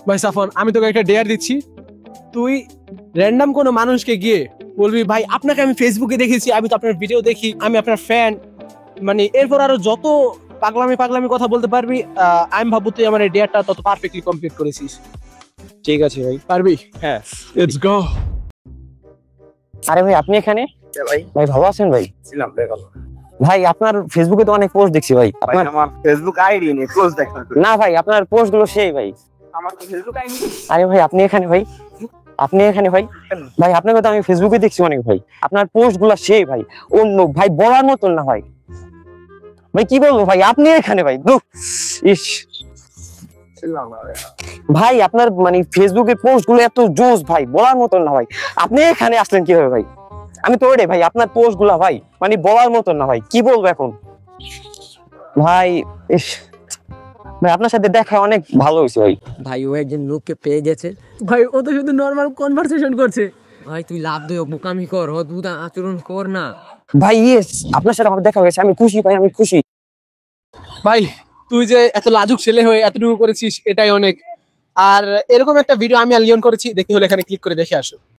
ভাই সাফন, আমি তোকে একটা ডেয়ার দিচ্ছি, তুই র্যান্ডম কোনো মানুষকে গিয়ে বলবি ভাই আপনাকে আমি ফেসবুকে দেখেছি, আমি তো আপনার ভিডিও দেখি, আমি আপনার ফ্যান, মানে এরপর আরো যত পাগলামি পাগলামি কথা বলতে পারবি, আমি ভাবো তুই আমার এই ডেয়ারটা তত পারফেক্টলি কমপ্লিট করেছিস। ঠিক আছে ভাই। পারবি? হ্যাঁ। Let's go. আরে ভাই আপনি এখানে? ভাই ভাই ভালো আছেন ভাই? ছিলাম দেখো ভাই আপনার ফেসবুকে তো অনেক পোস্ট দেখছি ভাই। ভাই, আপনার আমার ফেসবুক আইডি নেই, ক্লোজ দেখা না ভাই, আপনার পোস্ট গুলো সেই ভাই। আমার তো ফেসবুক আইডি। আরে ভাই আপনি এখানে ভাই? আপনি এখানে ভাই? ভাই আপনাকে তো আমি ফেসবুকে দেখছি অনেক ভাই, আপনার পোস্ট গুলা সেই ভাই, অন্য ভাই বলার মতন না ভাই। ভাই কি বলবো ভাই, আপনি এখানে ভাই? ইস ভাই আপনার মানে ফেসবুকের পোস্ট গুলো এত জোস ভাই, বলার মতন না ভাই। আপনি এখানে আসলেন কিভাবে ভাই? আমি তো ওরে ভাই, আপনার পোস্ট গুলা ভাই মানে বলার মতন না ভাই, কি বলবো এখন ভাই। ইস ভাই আপনার সাথে দেখা অনেক ভালো হয়েছে ভাই। ভাই ও একজন লোককে পেয়ে গেছে ভাই ও তো শুধু নর্মাল কনভারসেশন করছে। ভাই তুই লাভ দে, বোকামি কর, অদ্ভুত আচরণ কর না ভাই ইয়েস, আপনার সাথে আমার দেখা হয়েছে, আমি খুশি ভাই, আমি খুশি। ভাই তুই যে এত লাজুক ছেলে হয়ে এতটুকু করেছিস এটাই অনেক। আর এরকম একটা ভিডিও আমি আর লিওন করেছি, দেখি হলে এখানে ক্লিক করে দেখে আসো।